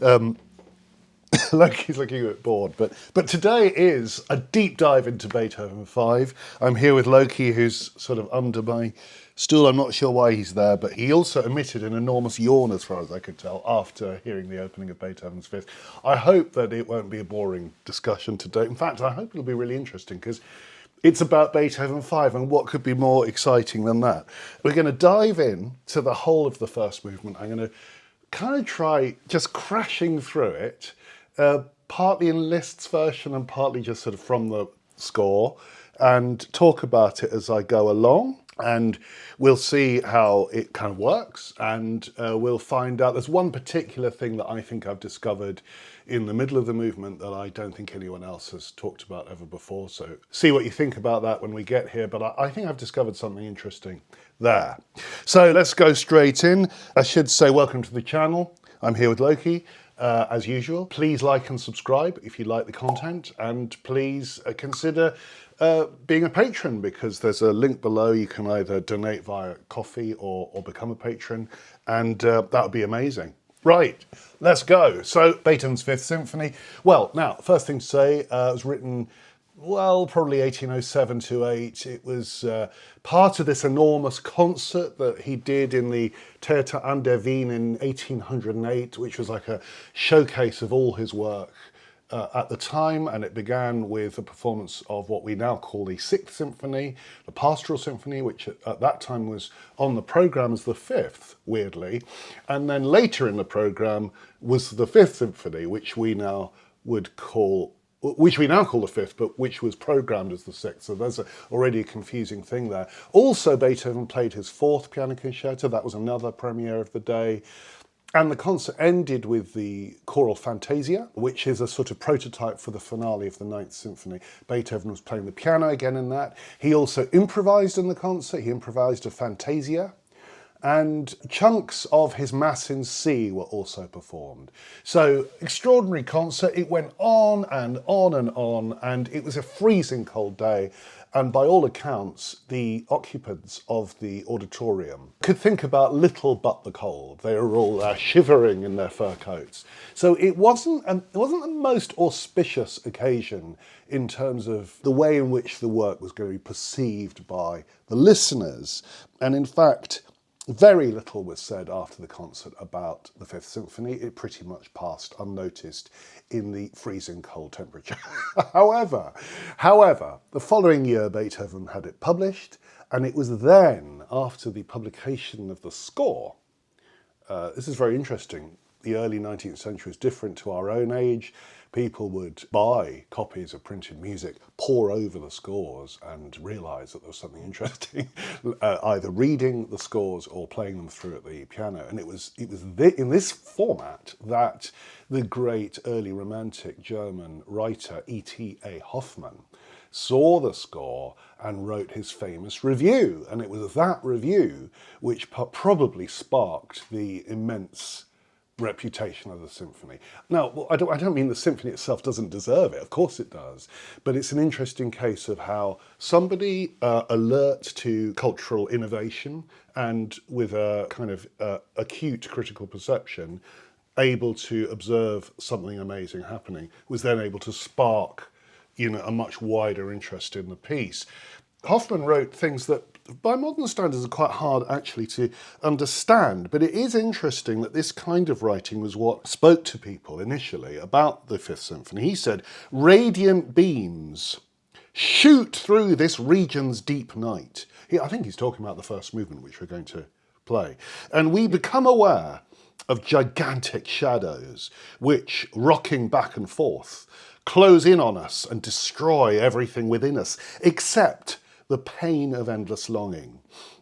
Loki's looking a bit bored, but today is a deep dive into Beethoven 5. I'm here with Loki, who's sort of under my stool. I'm not sure why he's there, but he also emitted an enormous yawn, as far as I could tell, after hearing the opening of Beethoven's Fifth. I hope that it won't be a boring discussion today. In fact, I hope it'll be really interesting, because it's about Beethoven 5, and what could be more exciting than that? We're going to dive in to the whole of the first movement. I'm going to kind of try just crashing through it, partly in Liszt's version and partly just sort of from the score, and talk about it as I go along. And we'll see how it kind of works, and we'll find out. There's one particular thing that I think I've discovered in the middle of the movement that I don't think anyone else has talked about ever before. So see what you think about that when we get here. But I think I've discovered something interesting there. So let's go straight in. I should say welcome to the channel. I'm here with Loki. As usual, please like and subscribe if you like the content, and please consider being a patron, because there's a link below. You can either donate via coffee or become a patron, and that would be amazing. Right, let's go. So Beethoven's Fifth Symphony. Well, now, first thing to say, it was written, well, probably 1807 to 8. It was part of this enormous concert that he did in the Theater an der Wien in 1808, which was like a showcase of all his work at the time. And it began with a performance of what we now call the Sixth Symphony, the Pastoral Symphony, which at that time was on the programme as the Fifth, weirdly. And then later in the programme was the Fifth Symphony, which we now call the Fifth, but which was programmed as the Sixth. So there's already a confusing thing there. Also, Beethoven played his fourth piano concerto. That was another premiere of the day. And the concert ended with the choral Fantasia, which is a sort of prototype for the finale of the Ninth Symphony. Beethoven was playing the piano again in that. He also improvised in the concert. He improvised a Fantasia. And chunks of his Mass in C were also performed. So, extraordinary concert. It went on and on and on, and it was a freezing cold day. And by all accounts, the occupants of the auditorium could think about little but the cold. They were all shivering in their fur coats. So it wasn't the most auspicious occasion in terms of the way in which the work was going to be perceived by the listeners. And in fact, very little was said after the concert about the Fifth Symphony. It pretty much passed unnoticed in the freezing cold temperature. However, the following year Beethoven had it published, and it was then, after the publication of the score, this is very interesting. The early 19th century was different to our own age. People would buy copies of printed music, pore over the scores, and realise that there was something interesting, either reading the scores or playing them through at the piano. And it was in this format that the great early Romantic German writer E.T.A. Hoffmann saw the score and wrote his famous review. And it was that review which probably sparked the immense reputation of the symphony. Now, I don't mean the symphony itself doesn't deserve it. Of course it does. But it's an interesting case of how somebody alert to cultural innovation and with a kind of acute critical perception, able to observe something amazing happening, was then able to spark, a much wider interest in the piece. Hoffmann wrote things that by modern standards are quite hard actually to understand, but it is interesting that this kind of writing was what spoke to people initially about the Fifth Symphony. He said, "Radiant beams shoot through this region's deep night." I think he's talking about the first movement, which we're going to play. "And we become aware of gigantic shadows, which, rocking back and forth, close in on us and destroy everything within us, except the pain of endless longing.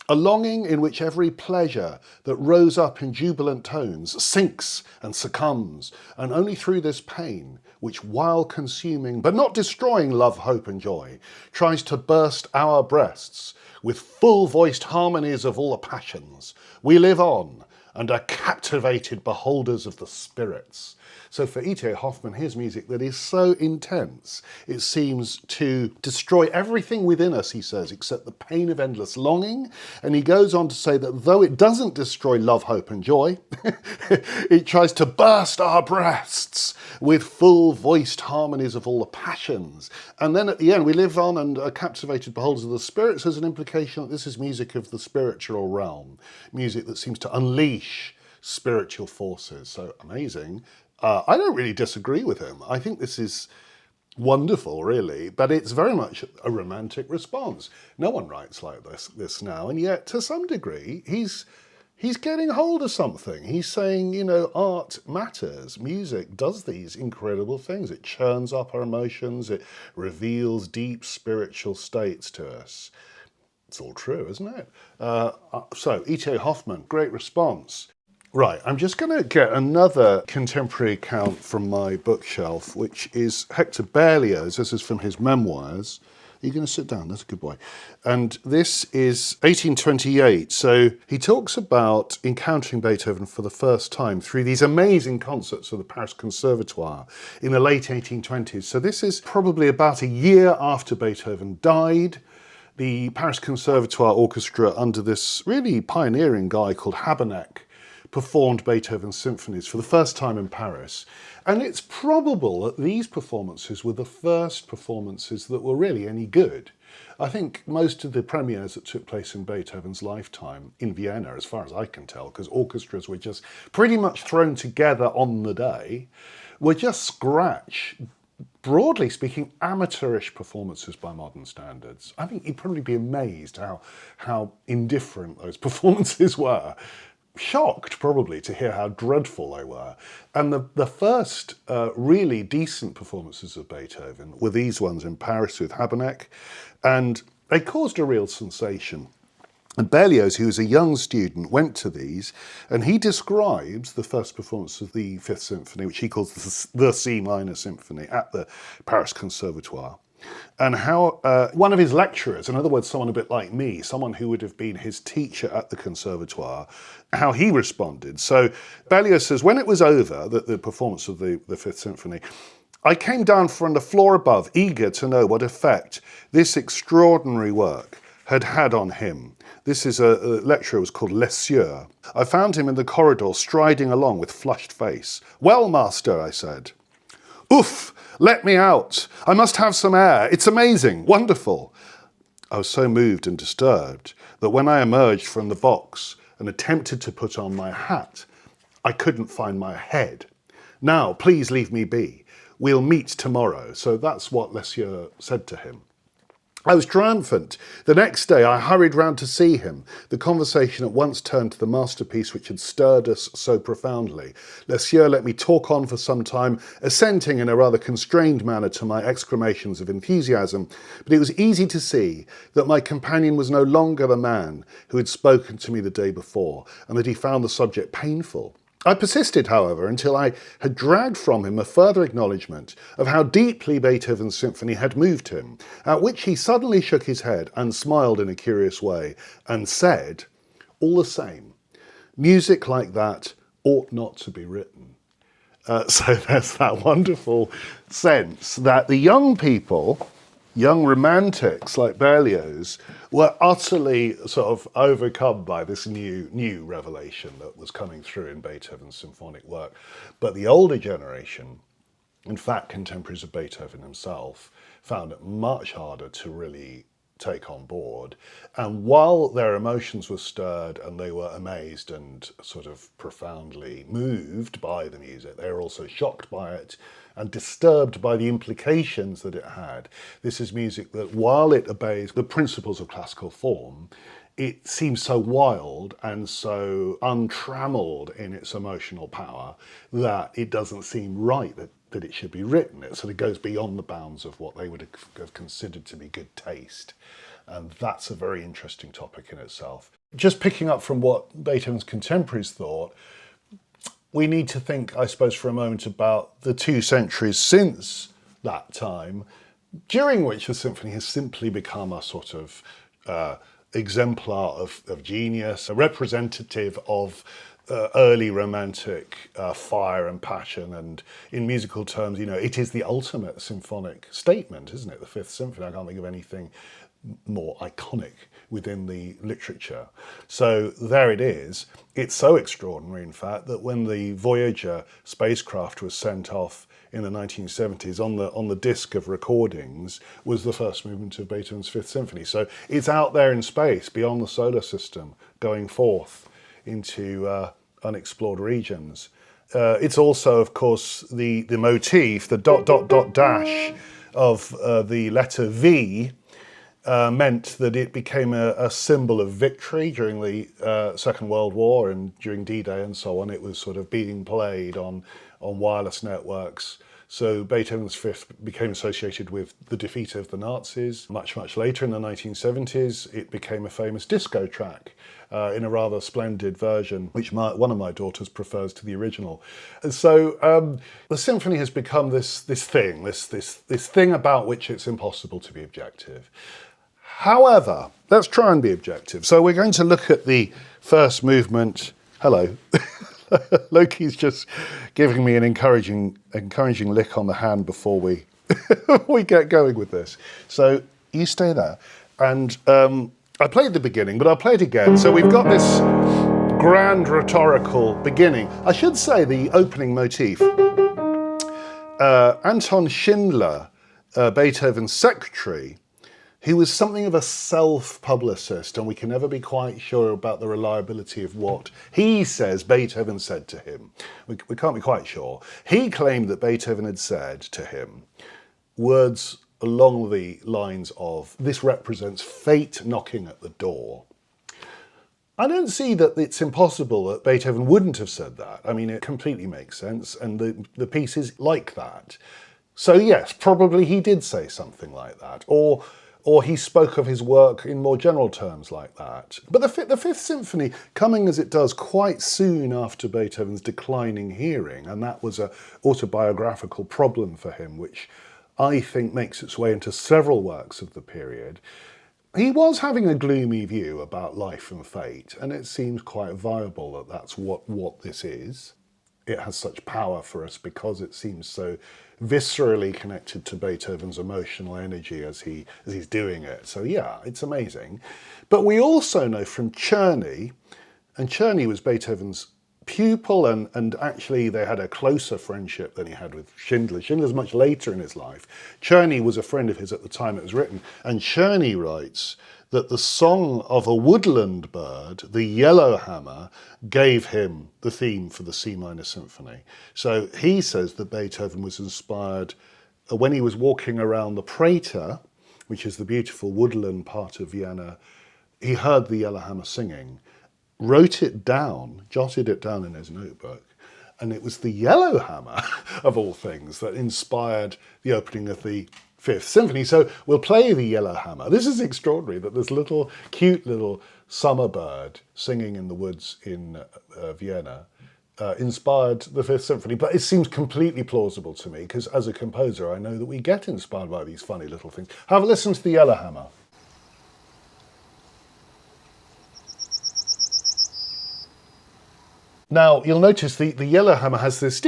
A longing in which every pleasure that rose up in jubilant tones sinks and succumbs, and only through this pain, which while consuming but not destroying love, hope and joy, tries to burst our breasts with full-voiced harmonies of all the passions, we live on and are captivated beholders of the spirits. So for E.T.A. Hoffmann, his music that is so intense, it seems to destroy everything within us, he says, except the pain of endless longing. And he goes on to say that though it doesn't destroy love, hope and joy, it tries to burst our breasts with full-voiced harmonies of all the passions. And then at the end, we live on and are captivated beholders of the spirits as an implication that this is music of the spiritual realm, music that seems to unleash spiritual forces. So amazing. I don't really disagree with him. I think this is wonderful, really, but it's very much a romantic response. No one writes like this now, and yet to some degree he's getting hold of something. He's saying, you know, art matters. Music does these incredible things. It churns up our emotions. It reveals deep spiritual states to us. It's all true, isn't it? So E.T.A. Hoffmann, great response. Right, I'm just going to get another contemporary account from my bookshelf, which is Hector Berlioz. This is from his memoirs. Are you going to sit down? That's a good boy. And this is 1828. So he talks about encountering Beethoven for the first time through these amazing concerts of the Paris Conservatoire in the late 1820s. So this is probably about a year after Beethoven died. The Paris Conservatoire Orchestra, under this really pioneering guy called Habeneck, performed Beethoven's symphonies for the first time in Paris. And it's probable that these performances were the first performances that were really any good. I think most of the premieres that took place in Beethoven's lifetime in Vienna, as far as I can tell, because orchestras were just pretty much thrown together on the day, were just scratch, broadly speaking, amateurish performances by modern standards. I think you'd probably be amazed how indifferent those performances were. Shocked probably to hear how dreadful they were. And the first really decent performances of Beethoven were these ones in Paris with Habeneck, and they caused a real sensation. And Berlioz, who was a young student, went to these, and he describes the first performance of the Fifth Symphony, which he calls the C minor symphony, at the Paris Conservatoire. And how one of his lecturers, in other words, someone a bit like me, someone who would have been his teacher at the Conservatoire, how he responded. So Berlioz says, when it was over, the performance of the Fifth Symphony, I came down from the floor above, eager to know what effect this extraordinary work had had on him. This is a lecturer who was called Lessieur. I found him in the corridor, striding along with flushed face. Well, master, I said. Oof! Let me out. I must have some air. It's amazing, wonderful. I was so moved and disturbed that when I emerged from the box and attempted to put on my hat, I couldn't find my head. Now, please leave me be. We'll meet tomorrow. So that's what Lessieur said to him. I was triumphant. The next day I hurried round to see him. The conversation at once turned to the masterpiece which had stirred us so profoundly. Lessieur let me talk on for some time, assenting in a rather constrained manner to my exclamations of enthusiasm, but it was easy to see that my companion was no longer the man who had spoken to me the day before, and that he found the subject painful. I persisted, however, until I had dragged from him a further acknowledgement of how deeply Beethoven's symphony had moved him, at which he suddenly shook his head and smiled in a curious way, and said, all the same, music like that ought not to be written. So there's that wonderful sense that the young people, young romantics like Berlioz, were utterly sort of overcome by this new revelation that was coming through in Beethoven's symphonic work. But the older generation, in fact contemporaries of Beethoven himself, found it much harder to really take on board. And while their emotions were stirred and they were amazed and sort of profoundly moved by the music, they were also shocked by it and disturbed by the implications that it had. This is music that, while it obeys the principles of classical form, it seems so wild and so untrammeled in its emotional power that it doesn't seem right that it should be written. It sort of goes beyond the bounds of what they would have considered to be good taste. And that's a very interesting topic in itself. Just picking up from what Beethoven's contemporaries thought, we need to think, I suppose, for a moment about the 2 centuries since that time, during which the symphony has simply become a sort of exemplar of genius, a representative of early romantic fire and passion, and in musical terms, it is the ultimate symphonic statement, isn't it? The Fifth Symphony. I can't think of anything more iconic within the literature. So there it is. It's so extraordinary, in fact, that when the Voyager spacecraft was sent off in the 1970s, on the disc of recordings was the first movement of Beethoven's Fifth Symphony. So it's out there in space, beyond the solar system, going forth into unexplored regions. It's also, of course, the motif, the ... dash of the letter V, meant that it became a symbol of victory during the Second World War and during D-Day and so on. It was sort of being played on wireless networks. So Beethoven's Fifth became associated with the defeat of the Nazis. Much, much later in the 1970s, it became a famous disco track in a rather splendid version, which one of my daughters prefers to the original. And so the symphony has become this thing about which it's impossible to be objective. However, let's try and be objective. So we're going to look at the first movement. Hello. Loki's just giving me an encouraging lick on the hand before we we get going with this. So you stay there. And I played the beginning, but I'll play it again. So we've got this grand rhetorical beginning. I should say the opening motif. Anton Schindler, Beethoven's secretary, he was something of a self-publicist, and we can never be quite sure about the reliability of what he says Beethoven said to him. We can't be quite sure. He claimed that Beethoven had said to him words along the lines of, "This represents fate knocking at the door." I don't see that it's impossible that Beethoven wouldn't have said that. I mean, it completely makes sense, and the piece is like that. So yes, probably he did say something like that, or he spoke of his work in more general terms like that. But the Fifth Symphony, coming as it does quite soon after Beethoven's declining hearing, and that was an autobiographical problem for him, which I think makes its way into several works of the period. He was having a gloomy view about life and fate, and it seems quite viable that that's what this is. It has such power for us because it seems so viscerally connected to Beethoven's emotional energy as he's doing it. So yeah, it's amazing. But we also know from Czerny, and Czerny was Beethoven's pupil, and actually they had a closer friendship than he had with Schindler. Schindler's much later in his life. Czerny was a friend of his at the time it was written, and Czerny writes that the song of a woodland bird, the yellowhammer, gave him the theme for the C minor symphony. So he says that Beethoven was inspired when he was walking around the Prater, which is the beautiful woodland part of Vienna. He heard the yellowhammer singing, wrote it down, jotted it down in his notebook, and it was the yellowhammer, of all things, that inspired the opening of the Fifth Symphony. So we'll play the yellowhammer. This is extraordinary that this cute little summer bird singing in the woods in Vienna inspired the Fifth Symphony. But it seems completely plausible to me, because as a composer, I know that we get inspired by these funny little things. Have a listen to the yellowhammer. Now, you'll notice the yellowhammer has this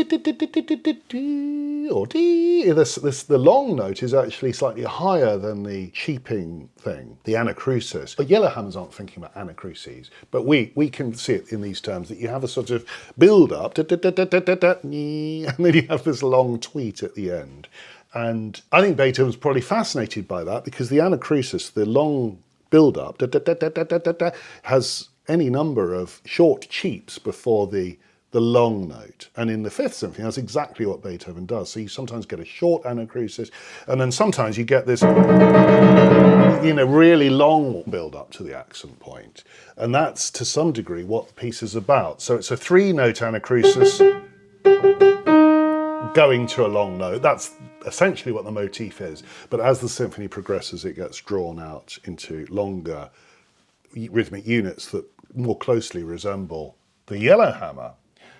or the long note is actually slightly higher than the cheeping thing, the anacrusis. But yellowhammers aren't thinking about anacruses, but we can see it in these terms, that you have a sort of build-up, and then you have this long tweet at the end. And I think Beethoven's probably fascinated by that, because the anacrusis, the long build-up, has any number of short cheeps before the long note. And in the Fifth Symphony, that's exactly what Beethoven does. So you sometimes get a short anacrusis, and then sometimes you get this, really long build-up to the accent point. And that's, to some degree, what the piece is about. So it's a three-note anacrusis going to a long note. That's essentially what the motif is. But as the symphony progresses, it gets drawn out into longer rhythmic units that more closely resemble the yellowhammer,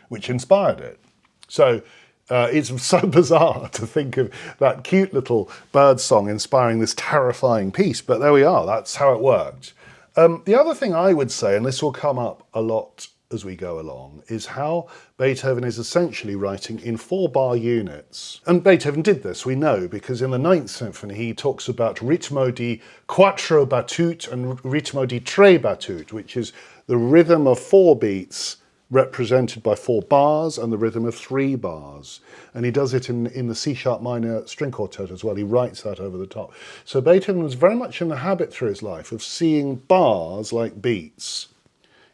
which inspired it. So it's so bizarre to think of that cute little bird song inspiring this terrifying piece, but there we are, that's how it worked. The other thing I would say, and this will come up a lot as we go along is how Beethoven is essentially writing in 4-bar units. And Beethoven did this, we know, because in the Ninth Symphony he talks about ritmo di quattro battute and ritmo di tre battute, which is the rhythm of 4 beats represented by 4 bars and the rhythm of 3 bars. And he does it in the C-sharp minor string quartet as well. He writes that over the top. So Beethoven was very much in the habit through his life of seeing bars like beats.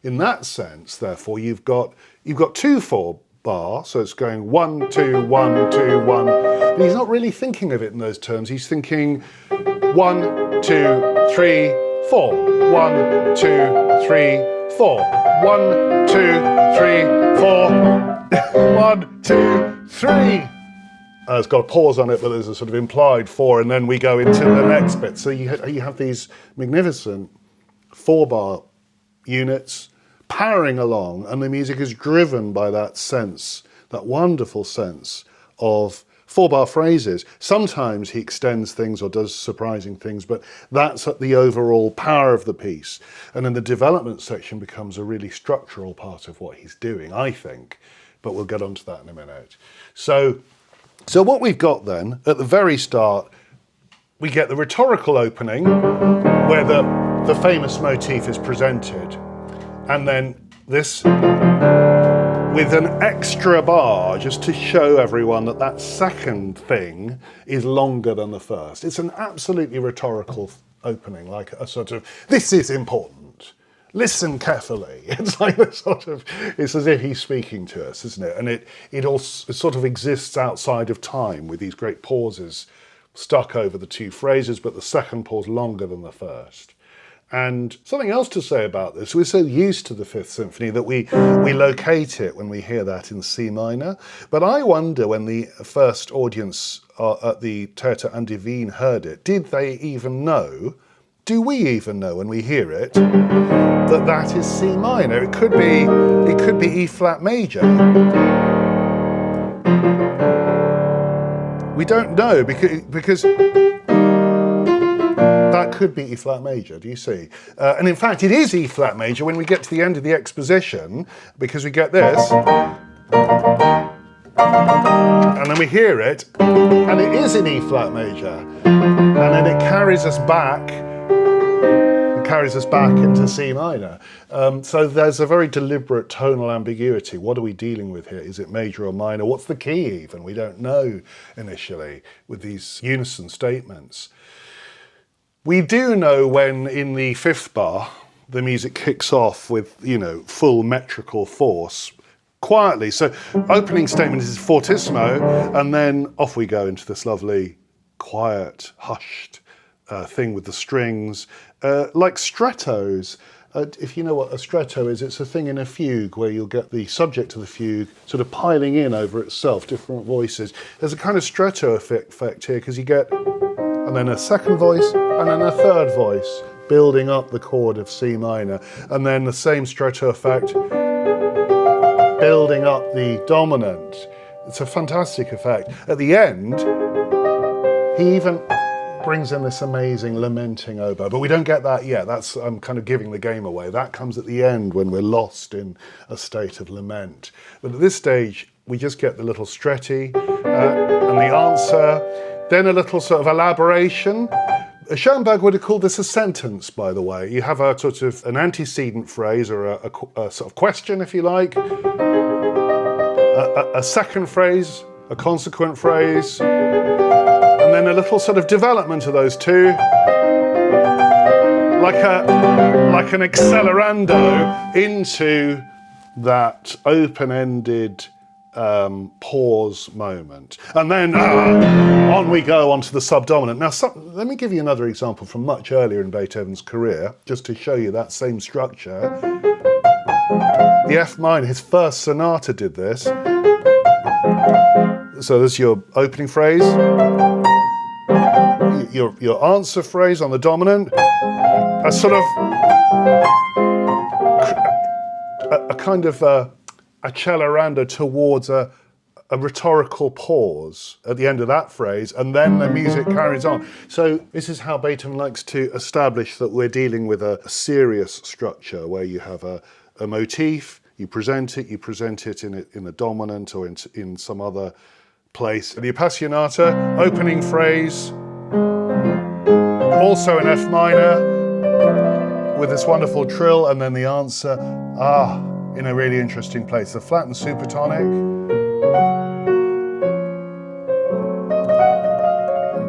In that sense, therefore, you've got 2 4-bar, so it's going 1, 2, 1, 2, 1. But he's not really thinking of it in those terms. He's thinking 1, 2, 3, 4. 1, 2, 3, 4. 1, 2, 3, 4. 1, 2, 3. It's got a pause on it, but there's a sort of implied 4, and then we go into the next bit. So you have these magnificent 4-bar units powering along, and the music is driven by that sense, that wonderful sense of 4-bar phrases. Sometimes he extends things or does surprising things, but that's the overall power of the piece. And then the development section becomes a really structural part of what he's doing, I think, but we'll get onto that in a minute. So what we've got then, at the very start, we get the rhetorical opening, where the famous motif is presented. And then this with an extra bar, just to show everyone that second thing is longer than the first. It's an absolutely rhetorical opening, like a sort of, this is important, listen carefully. It's like a sort of, it's as if he's speaking to us, isn't it? And it also sort of exists outside of time with these great pauses stuck over the 2 phrases, but the second pause longer than the first. And something else to say about this, we're so used to the Fifth Symphony that we locate it when we hear that in C minor. But I wonder, when the first audience at the Theater an der Wien heard it, did they even know, do we even know when we hear it, that is C minor? It could be E flat major. We don't know because that could be E flat major, do you see? And in fact, it is E flat major when we get to the end of the exposition, because we get this, and then we hear it, and it is in E flat major, and then it carries us back into C minor. So there's a very deliberate tonal ambiguity. What are we dealing with here? Is it major or minor? What's the key even? We don't know initially with these unison statements. We do know when in the 5th bar, the music kicks off with, full metrical force, quietly. So opening statement is fortissimo, and then off we go into this lovely, quiet, hushed thing with the strings, like strettos. If you know what a stretto is, it's a thing in a fugue where you'll get the subject of the fugue sort of piling in over itself, different voices. There's a kind of stretto effect here, because you get, and then a second voice, and then a third voice, building up the chord of C minor, and then the same stretto effect, building up the dominant. It's a fantastic effect. At the end, he even brings in this amazing lamenting oboe, but we don't get that yet. I'm kind of giving the game away. That comes at the end when we're lost in a state of lament. But at this stage, we just get the little stretti and the answer, then a little sort of elaboration. Schoenberg would have called this a sentence, by the way. You have a sort of an antecedent phrase, or a sort of question, if you like, a second phrase, a consequent phrase, and then a little sort of development of those two, like an accelerando into that open-ended pause moment. And then on we go onto the subdominant. Now, let me give you another example from much earlier in Beethoven's career, just to show you that same structure. The F minor, his first sonata, did this. So there's your opening phrase, your answer phrase on the dominant, a sort of a kind of accelerando towards a rhetorical pause at the end of that phrase, and then the music carries on. So this is how Beethoven likes to establish that we're dealing with a serious structure, where you have a motif, you present it in the dominant or in some other place. The Appassionata, opening phrase, also in F minor, with this wonderful trill, and then the answer, in a really interesting place. The flattened supertonic.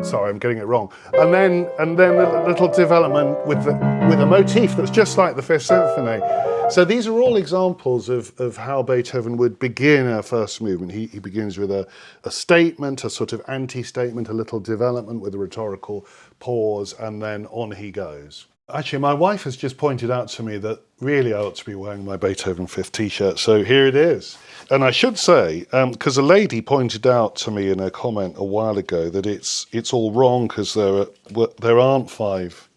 Sorry, I'm getting it wrong. And then the little development with a motif that's just like the Fifth Symphony. So these are all examples of how Beethoven would begin a first movement. He begins with a statement, a sort of anti-statement, a little development with a rhetorical pause, and then on he goes. Actually, my wife has just pointed out to me that really I ought to be wearing my Beethoven Fifth t-shirt, so here it is. And I should say, because a lady pointed out to me in a comment a while ago that it's all wrong because there aren't five.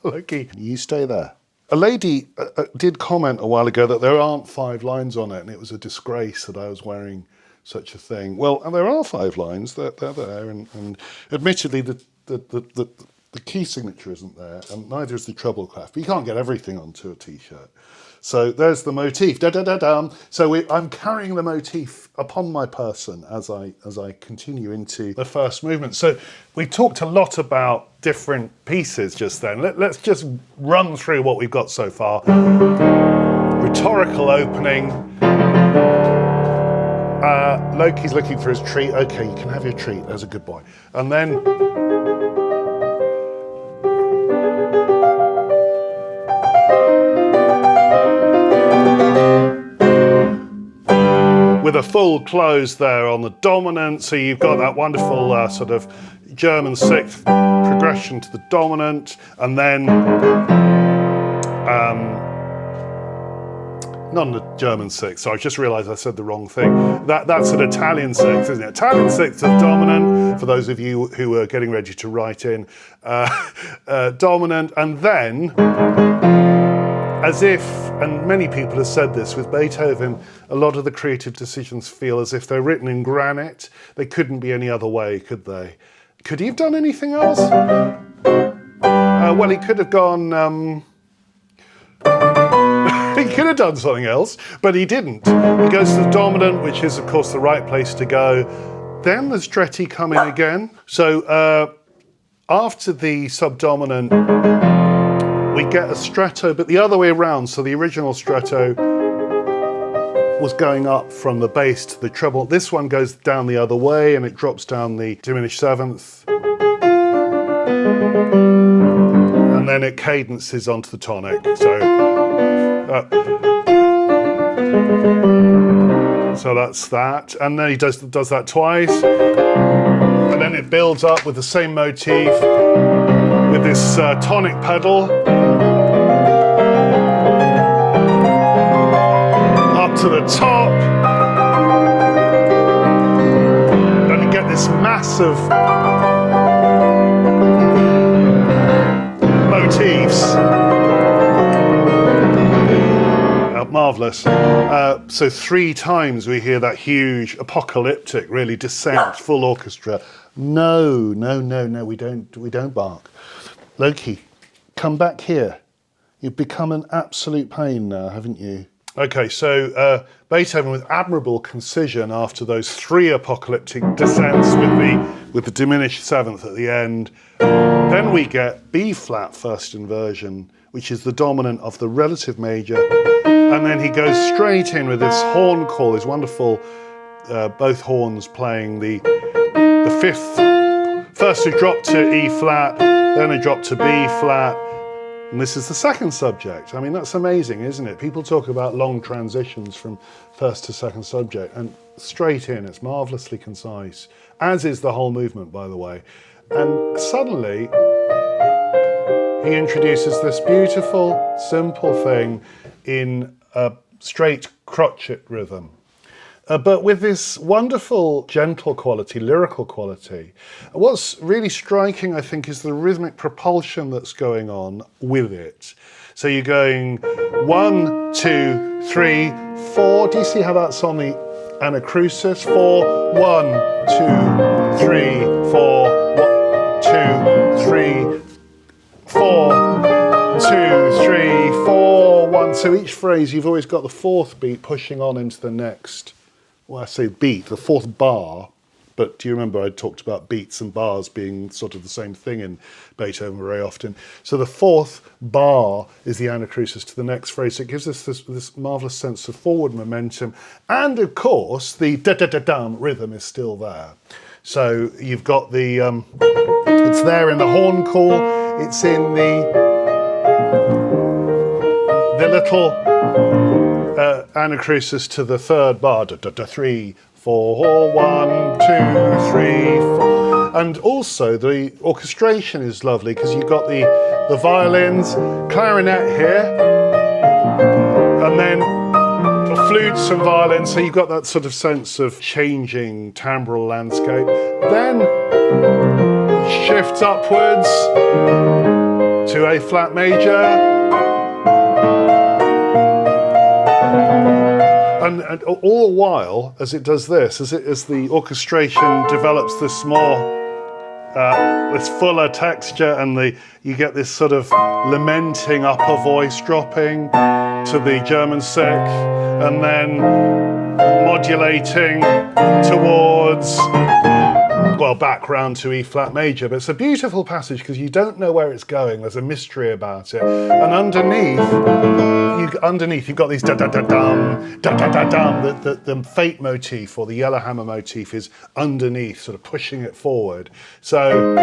Loki, you stay there. A lady did comment a while ago that there aren't 5 lines on it, and it was a disgrace that I was wearing such a thing. Well, and there are 5 lines. They're there, and admittedly the key signature isn't there, and neither is the treble clef. But you can't get everything onto a t-shirt. So there's the motif. Da da da dum. So I'm carrying the motif upon my person as I continue into the first movement. So we talked a lot about different pieces just then. Let's just run through what we've got so far. Rhetorical opening. Loki's looking for his treat. Okay, you can have your treat. There's a good boy. And then with a full close there on the dominant, so you've got that wonderful sort of German sixth progression to the dominant, and then not the German sixth, so I just realised I said the wrong thing. That's an Italian sixth, isn't it? Italian sixth of dominant, for those of you who are getting ready to write in. Dominant, and then, as if, and many people have said this, with Beethoven, a lot of the creative decisions feel as if they're written in granite. They couldn't be any other way, could they? Could he have done anything else? Well, he could have gone... he could have done something else, but he didn't. He goes to the dominant, which is, of course, the right place to go. Then the stretti come in again. So after the subdominant, we get a stretto, but the other way around. So the original stretto was going up from the bass to the treble. This one goes down the other way, and it drops down the diminished seventh. And then it cadences onto the tonic. So that's that, and then he does that twice, and then it builds up with the same motif with this tonic pedal up to the top, and you get this massive motifs. Marvellous. So 3 times we hear that huge apocalyptic, really, descent, full orchestra. No, we don't bark. Loki, come back here. You've become an absolute pain now, haven't you? Okay, so Beethoven, with admirable concision, after those 3 apocalyptic descents with the diminished seventh at the end, then we get B flat first inversion, which is the dominant of the relative major, and then he goes straight in with this horn call, this wonderful, both horns playing the fifth. First a drop to E flat, then a drop to B flat, and this is the second subject. I mean, that's amazing, isn't it? People talk about long transitions from first to second subject, and straight in, it's marvellously concise, as is the whole movement, by the way. And suddenly, he introduces this beautiful, simple thing in a straight crotchet rhythm. But with this wonderful, gentle quality, lyrical quality. What's really striking, I think, is the rhythmic propulsion that's going on with it. So you're going 1, 2, 3, 4. Do you see how that's on the anacrusis? 4, 1, 2, 3, 4, 1, 2, 3, 4, 2, so each phrase, you've always got the fourth beat pushing on into the next, well, I say beat, the fourth bar. But do you remember I talked about beats and bars being sort of the same thing in Beethoven very often? So the fourth bar is the anacrusis to the next phrase. So it gives us this marvellous sense of forward momentum. And of course, the da-da-da-dum rhythm is still there. So you've got the, it's there in the horn call, it's in the little anacrusis to the third bar, da-da-da, 3, 4, 1, 2, 3, 4. And also the orchestration is lovely because you've got the violins, clarinet here, and then the flutes and violins, so you've got that sort of sense of changing timbral landscape. Then shift upwards to A flat major. And all the while, as it does this, as the orchestration develops this more, this fuller texture, and you get this sort of lamenting upper voice dropping to the German sick, and then modulating towards, well, back round to E flat major. But it's a beautiful passage because you don't know where it's going. There's a mystery about it. And underneath you've got these da-da-da-dum, da-da-da-dum. The fate motif or the yellowhammer motif is underneath, sort of pushing it forward. So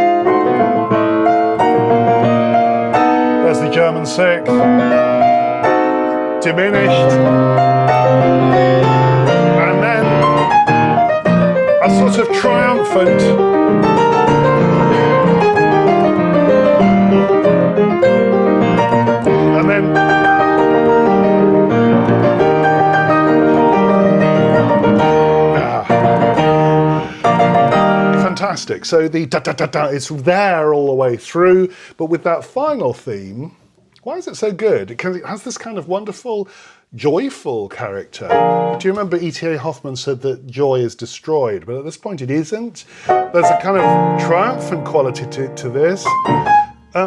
there's the German sick, diminished, and then a sort of triumphant, and then fantastic. So the da-da-da-da is there all the way through, but with that final theme, why is it so good? Because it has this kind of wonderful, joyful character. Do you remember E.T.A. Hoffmann said that joy is destroyed, but at this point it isn't. There's a kind of triumphant quality to this.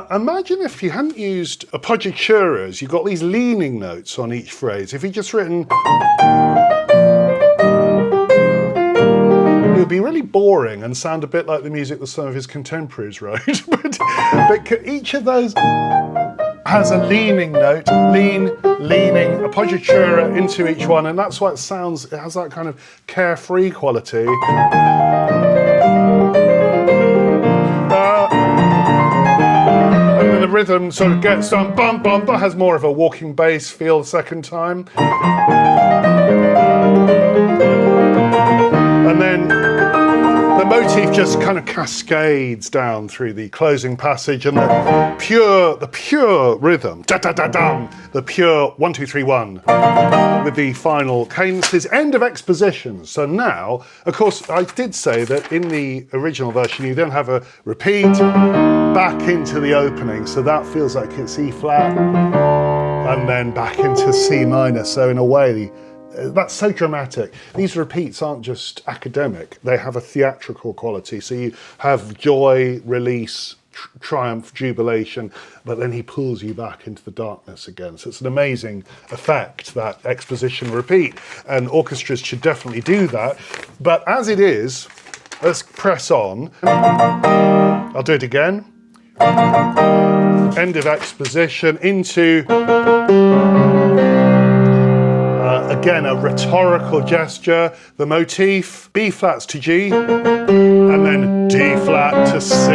Imagine if you hadn't used appoggiaturas, you've got these leaning notes on each phrase. If you'd just written, it would be really boring and sound a bit like the music that some of his contemporaries wrote. but each of those has a leaning note, leaning, appoggiatura into each one, and that's why it sounds, it has that kind of carefree quality. And then the rhythm sort of gets on, bum, bum, but has more of a walking bass feel the second time. And then the motif just kind of cascades down through the closing passage, and the pure rhythm, da-da-da-dum, the pure 1, 2, 3, 1, with the final cadences, end of exposition. So now, of course, I did say that in the original version, you then have a repeat back into the opening. So that feels like it's E flat, and then back into C minor. So in a way, that's so dramatic. These repeats aren't just academic, they have a theatrical quality. So you have joy, release, triumph, jubilation, but then he pulls you back into the darkness again. So it's an amazing effect, that exposition repeat, and orchestras should definitely do that. But as it is, let's press on. I'll do it again. End of exposition into again, a rhetorical gesture, the motif, B flats to G, and then D flat to C.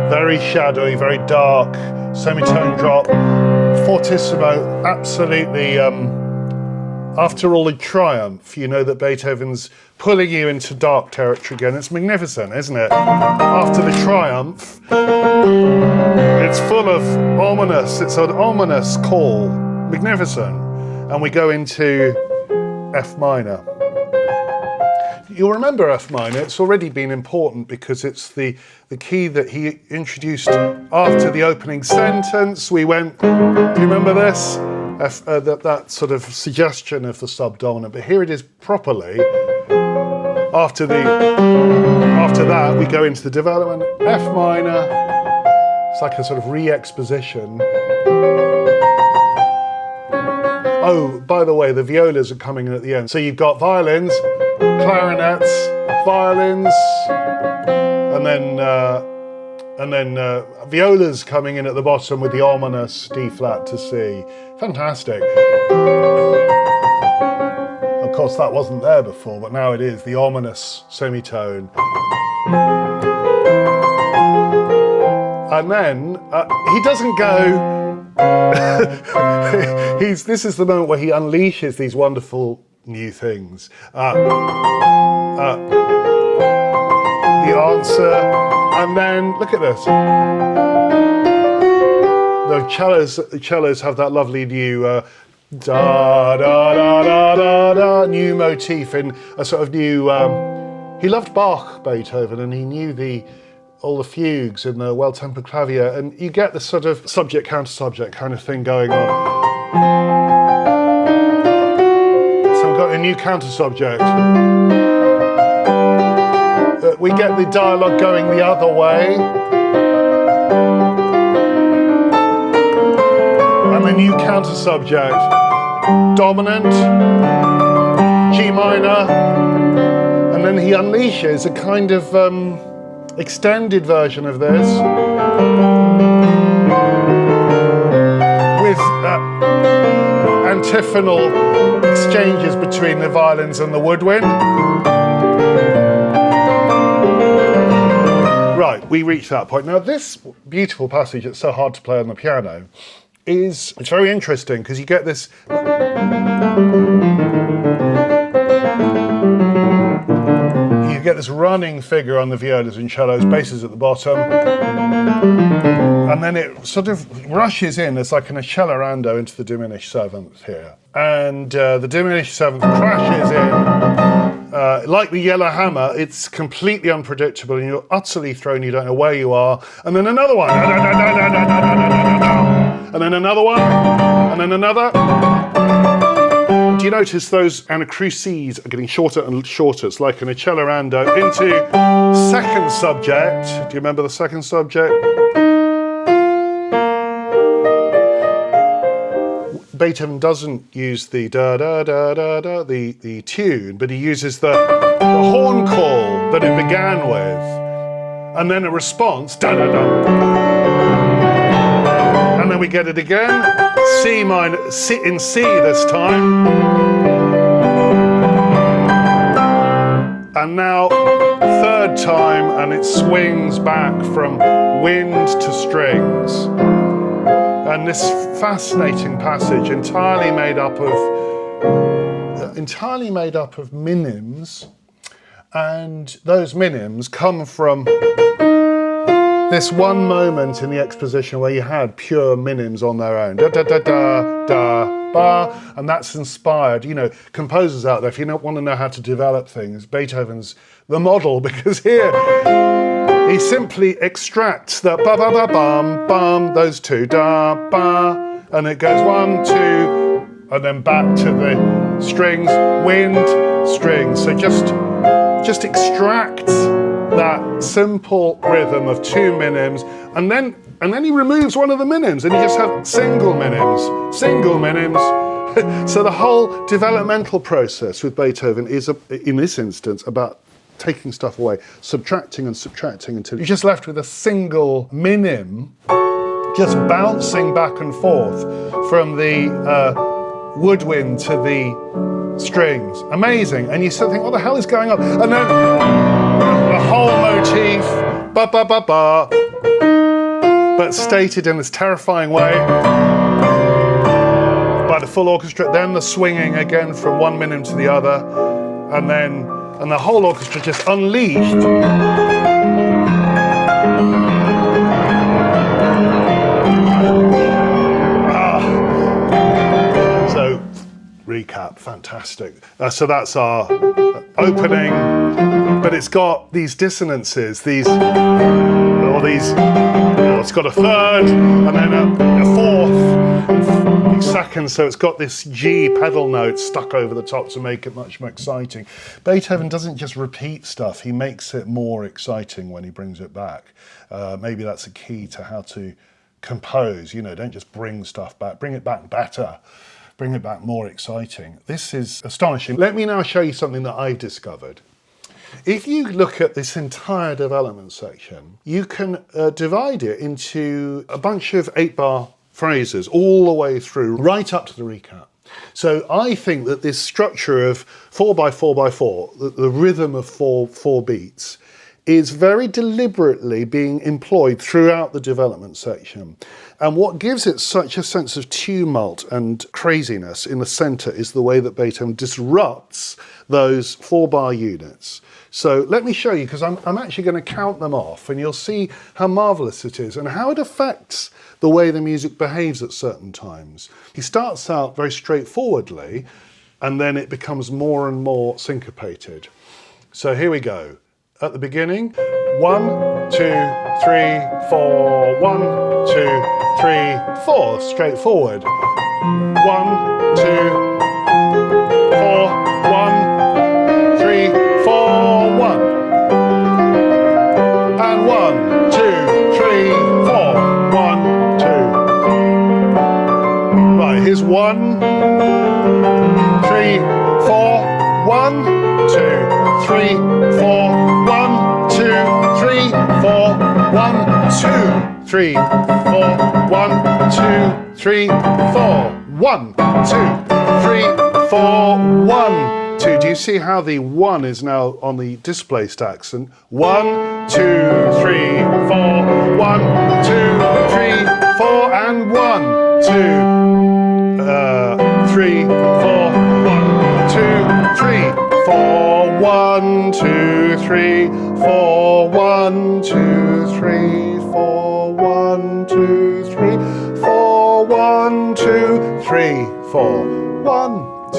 Very shadowy, very dark, semitone drop, fortissimo, absolutely, after all the triumph, you know that Beethoven's pulling you into dark territory again. It's magnificent, isn't it? After the triumph, it's full of ominous, it's an ominous call, magnificent. And we go into F minor. You'll remember F minor, it's already been important because it's the key that he introduced after the opening sentence. We went, do you remember this? That sort of suggestion of the subdominant, but here it is properly. After that, we go into the development, F minor. It's like a sort of re-exposition. Oh, by the way, the violas are coming in at the end. So you've got violins, clarinets, violins, and then violas coming in at the bottom with the ominous D flat to C. Fantastic. Of course, that wasn't there before, but now it is, the ominous semitone. And then he doesn't go. This is the moment where he unleashes these wonderful new things. The answer, and then look at this. The cellos have that lovely new da da da da da da new motif in a sort of new. He loved Bach, Beethoven, and he knew all the fugues in the well-tempered clavier, and you get this sort of subject counter subject kind of thing going on. So we've got a new counter subject. We get the dialogue going the other way. And the new counter subject. Dominant, G minor, and then he unleashes a kind of extended version of this with antiphonal exchanges between the violins and the woodwind. Right, we reached that point. Now this beautiful passage that's so hard to play on the piano it's very interesting because you get this running figure on the violas and cellos, basses at the bottom, and then it sort of rushes in as like an accelerando into the diminished seventh here, and the diminished seventh crashes in like the yellow hammer. It's completely unpredictable and you're utterly thrown, you don't know where you are, and then another one, and then another one, and then another. Do you notice those anacruses are getting shorter and shorter? It's like an accelerando into second subject. Do you remember the second subject? Beethoven doesn't use the da da da da da, the tune, but he uses the horn call that it began with, and then a response, da da da. And then we get it again, C minor, C in C this time. And now, third time, and it swings back from wind to strings. And this fascinating passage, entirely made up of minims, and those minims come from this one moment in the exposition where you had pure minims on their own. Da da da da da ba, and that's inspired. You know, composers out there, if you don't want to know how to develop things, Beethoven's the model, because here he simply extracts the ba ba ba bum bum, those two da ba, and it goes 1 2, and then back to the strings, wind, strings. So just extracts that simple rhythm of two minims, and then he removes one of the minims, and you just have single minims. So the whole developmental process with Beethoven is, in this instance, about taking stuff away, subtracting and subtracting until you're just left with a single minim, just bouncing back and forth from the woodwind to the strings. Amazing. And you sort of think, what the hell is going on? And then the whole motif, ba ba ba ba, but stated in this terrifying way by the full orchestra. Then the swinging again from one minim to the other, and the whole orchestra just unleashed. So, recap, fantastic. So that's our opening, but it's got these dissonances, it's got a third, and then a fourth, second, so it's got this G pedal note stuck over the top to make it much more exciting. Beethoven doesn't just repeat stuff, he makes it more exciting when he brings it back. Maybe that's a key to how to compose, you know, don't just bring stuff back, bring it back better. bring it back more exciting. This is astonishing. Let me now show you something that I've discovered. If you look at this entire development section, you can divide it into a bunch of 8-bar phrases all the way through, right up to the recap. So I think that this structure of 4x4x4, the rhythm of four beats, is very deliberately being employed throughout the development section. And what gives it such a sense of tumult and craziness in the centre is the way that Beethoven disrupts those 4-bar units. So let me show you, because I'm actually going to count them off, and you'll see how marvellous it is and how it affects the way the music behaves at certain times. He starts out very straightforwardly, and then it becomes more and more syncopated. So here we go. At the beginning, 1, 2, 3, 4, 1, 2, 3, 4, straightforward. 1, 2, 4, 1, 3, 4, 1. And 1, 2, 3, 4, 1, 2. Right, here's 1, 3, 4, 1, 2, 3, 4, 1, 2, 3, 4, 1, 2, 3, 4, 1, 2, 3, 4, 1, 2, 3, 4, 1, 2. Do you see how the 1 is now on the displaced accent? 1, 2, 3, 4, 1, 2, 3, 4, and 1, 2, 3, 4, 1, 2, 3, 4, 1, 2, 3, 4, 1, 2, 3, 4, 1, 2, 3, 4, 1, 2, 3, 4, 1, 2,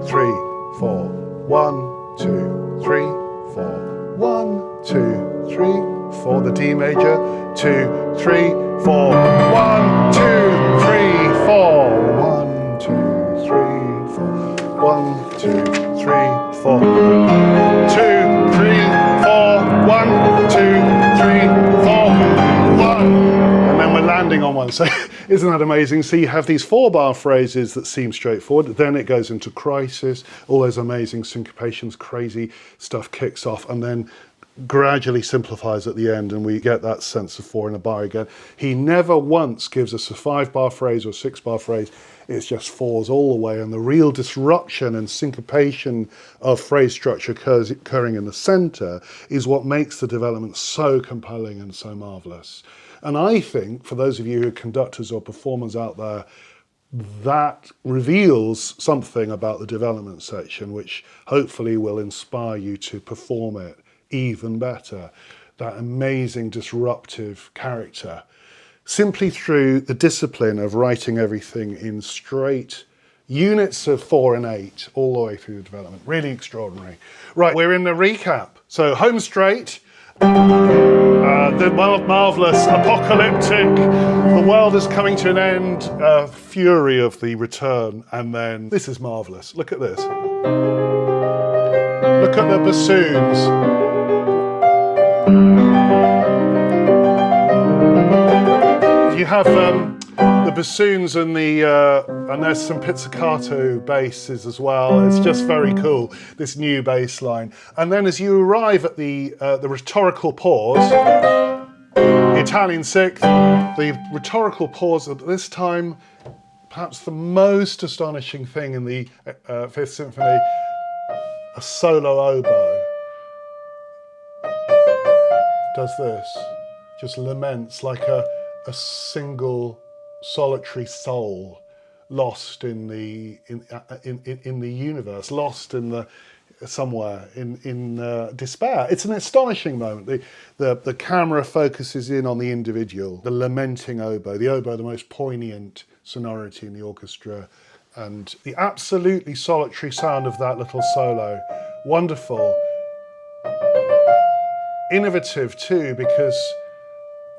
3, 4, 1, 2, 3, 4, 1, 2, 3, 4, the D major, 2, 3, 4, 1, 2, 3, 4, 1, 2, 3, 4, 1, 2, 3, 4, 2, 3, 4, 1, 2, 3, 4, 1. And then we're landing on one. So isn't that amazing? So you have these 4-bar phrases that seem straightforward. Then it goes into crisis, all those amazing syncopations, crazy stuff kicks off, and then gradually simplifies at the end, and we get that sense of 4 in a bar again. He never once gives us a 5-bar phrase or 6-bar phrase. It's just 4s all the way, and the real disruption and syncopation of phrase structure occurring in the centre is what makes the development so compelling and so marvellous. And I think, for those of you who are conductors or performers out there, that reveals something about the development section which hopefully will inspire you to perform it even better. That amazing disruptive character, simply through the discipline of writing everything in straight units of 4 and 8 all the way through the development. Really extraordinary. Right, we're in the recap. So home straight, the marvellous, apocalyptic, the world is coming to an end, fury of the return, and then this is marvellous. Look at this. Look at the bassoons. You have the bassoons and there's some pizzicato basses as well. It's just very cool, this new bass line. And then as you arrive at the rhetorical pause, Italian sixth, the rhetorical pause at this time, perhaps the most astonishing thing in the Fifth Symphony, a solo oboe does this, just laments like a single solitary soul lost in the universe, lost in the somewhere in despair. It's an astonishing moment. The camera focuses in on the individual, the lamenting oboe, the most poignant sonority in the orchestra, and the absolutely solitary sound of that little solo. Wonderful. Innovative too, because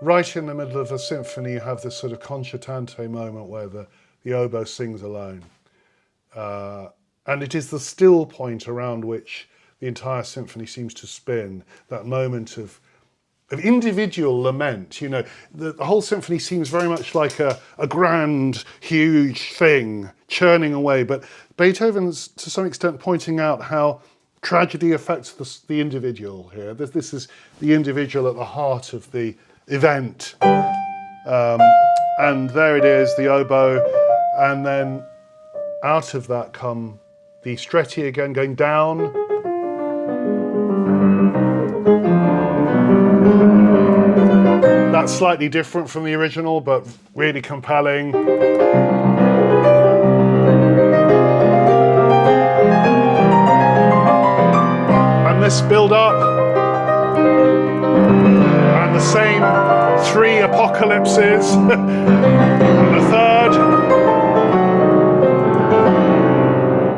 right in the middle of a symphony you have this sort of concertante moment where the oboe sings alone. And it is the still point around which the entire symphony seems to spin, that moment of individual lament. You know, the whole symphony seems very much like a grand, huge thing churning away, but Beethoven's to some extent pointing out how tragedy affects the individual here. This is the individual at the heart of the event. And there it is, the oboe, and then out of that come the stretti again, going down. That's slightly different from the original, but really compelling. And this build up, and the same 3 apocalypses, and the third.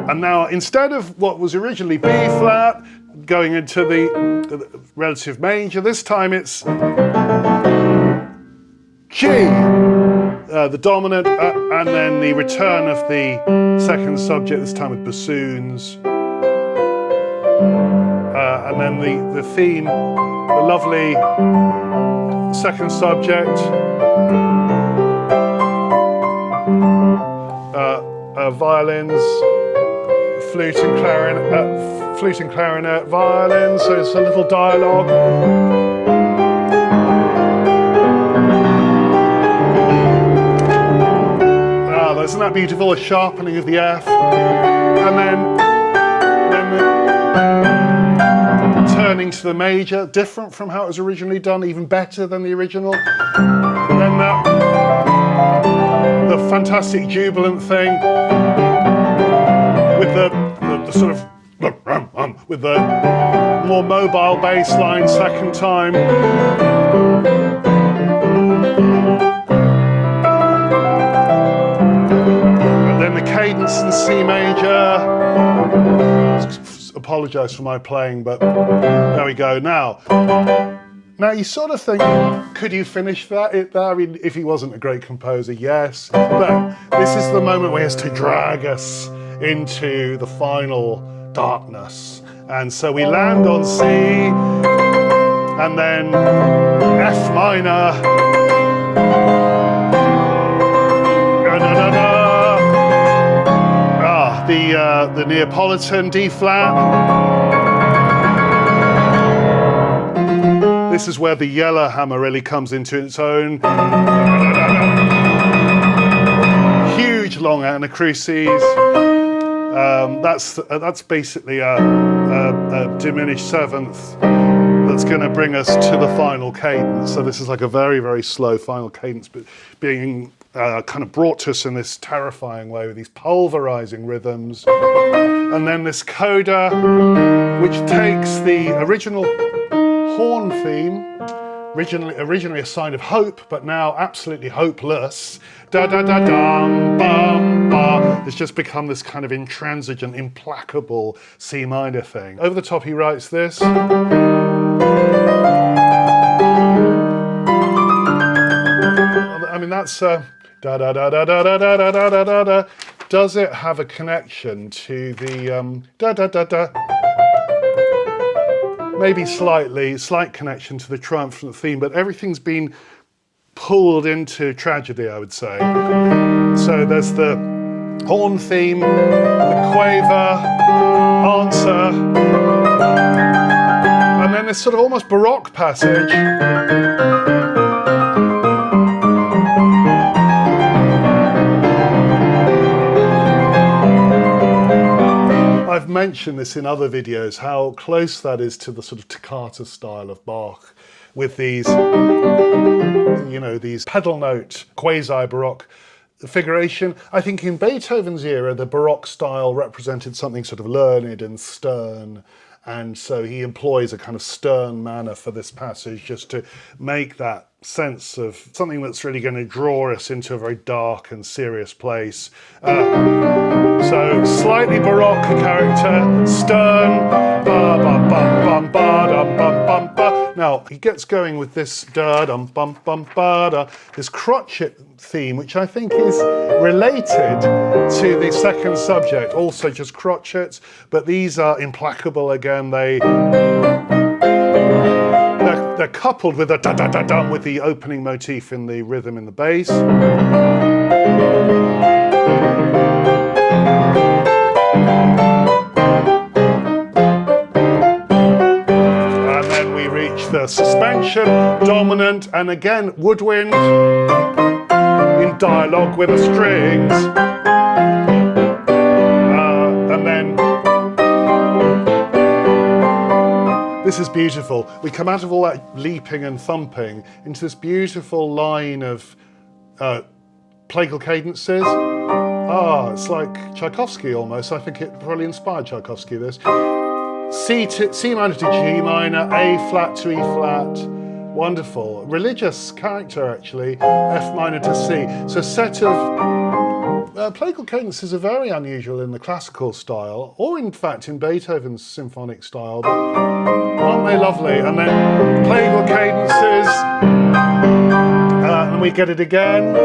And now, instead of what was originally B flat, going into the relative major, this time it's G, the dominant, and then the return of the second subject, this time with bassoons. And then the theme, the lovely second subject, violins, flute and clarinet, violins, so it's a little dialogue. Isn't that beautiful? A sharpening of the F, and then turning to the major, different from how it was originally done, even better than the original. And then the fantastic jubilant thing with the sort of with the more mobile bass line second time. Cadence in C major. Apologise for my playing, but there we go. Now you sort of think, could you finish that? I mean, if he wasn't a great composer, yes. But this is the moment where he has to drag us into the final darkness. And so we land on C, and then F minor. The Neapolitan D flat. This is where the yellowhammer really comes into its own. Huge long anacrusis. That's basically a diminished seventh that's going to bring us to the final cadence. So this is like a very, very slow final cadence, but being kind of brought to us in this terrifying way with these pulverizing rhythms. And then this coda, which takes the original horn theme, originally a sign of hope, but now absolutely hopeless. Da da da dum bum ba. It's just become this kind of intransigent, implacable C minor thing. Over the top, he writes this. I mean, that's da da da da da da da da da da da. Does it have a connection to the da da da da? Maybe slight connection to the triumphant theme, but everything's been pulled into tragedy, I would say. So there's the horn theme, the quaver, answer, and then this sort of almost Baroque passage. I've mentioned this in other videos, how close that is to the sort of toccata style of Bach, with these, you know, these pedal note, quasi-Baroque figuration. I think in Beethoven's era, the Baroque style represented something sort of learned and stern, and so he employs a kind of stern manner for this passage just to make that sense of something that's really going to draw us into a very dark and serious place. So slightly Baroque character, stern, ba ba bum bum ba dum bum bum ba. Now he gets going with this da dum bum bum ba da, this crotchet theme, which I think is related to the second subject, also just crotchets, but these are implacable again. They're they're coupled with a da-da-da-dum with the opening motif in the rhythm in the bass. And then we reach the suspension, dominant, and again woodwind in dialogue with the strings. And then this is beautiful. We come out of all that leaping and thumping into this beautiful line of plagal cadences. It's like Tchaikovsky almost. I think it probably inspired Tchaikovsky, this. C minor to G minor, A flat to E flat. Wonderful. Religious character, actually. F minor to C. So a set of plagal cadences are very unusual in the classical style, or in fact in Beethoven's symphonic style, but aren't they lovely? And then plagal cadences, and we get it again.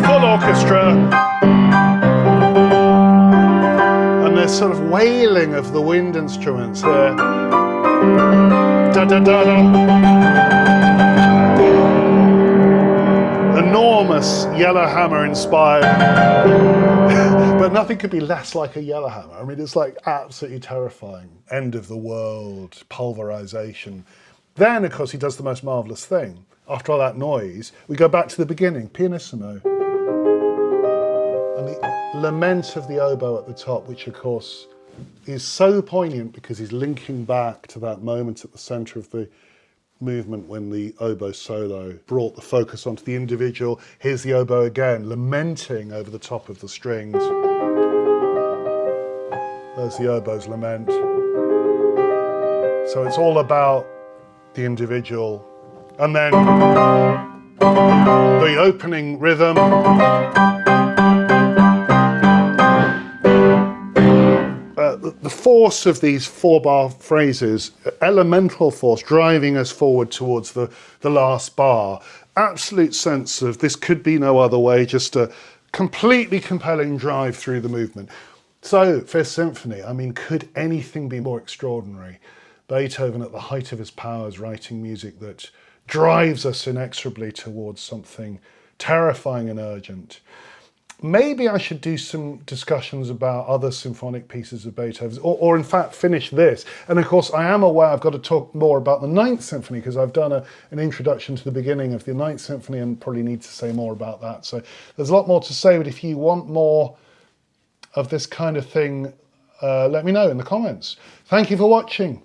Full orchestra. And there's sort of wailing of the wind instruments here. Da da da da. Enormous yellowhammer inspired, but nothing could be less like a yellowhammer. I mean, it's like absolutely terrifying. End of the world, pulverization. Then, of course, he does the most marvelous thing. After all that noise, we go back to the beginning, pianissimo. And the lament of the oboe at the top, which, of course, is so poignant because he's linking back to that moment at the center of the movement when the oboe solo brought the focus onto the individual. Here's the oboe again, lamenting over the top of the strings. There's the oboe's lament. So it's all about the individual. And then the opening rhythm. The force of these 4-bar phrases, elemental force driving us forward towards the last bar. Absolute sense of this could be no other way, just a completely compelling drive through the movement. So, Fifth Symphony, I mean, could anything be more extraordinary? Beethoven at the height of his powers, writing music that drives us inexorably towards something terrifying and urgent. Maybe I should do some discussions about other symphonic pieces of Beethoven's, or in fact finish this. And of course I am aware I've got to talk more about the Ninth Symphony because I've done an introduction to the beginning of the Ninth Symphony and probably need to say more about that. So there's a lot more to say, but if you want more of this kind of thing, let me know in the comments. Thank you for watching.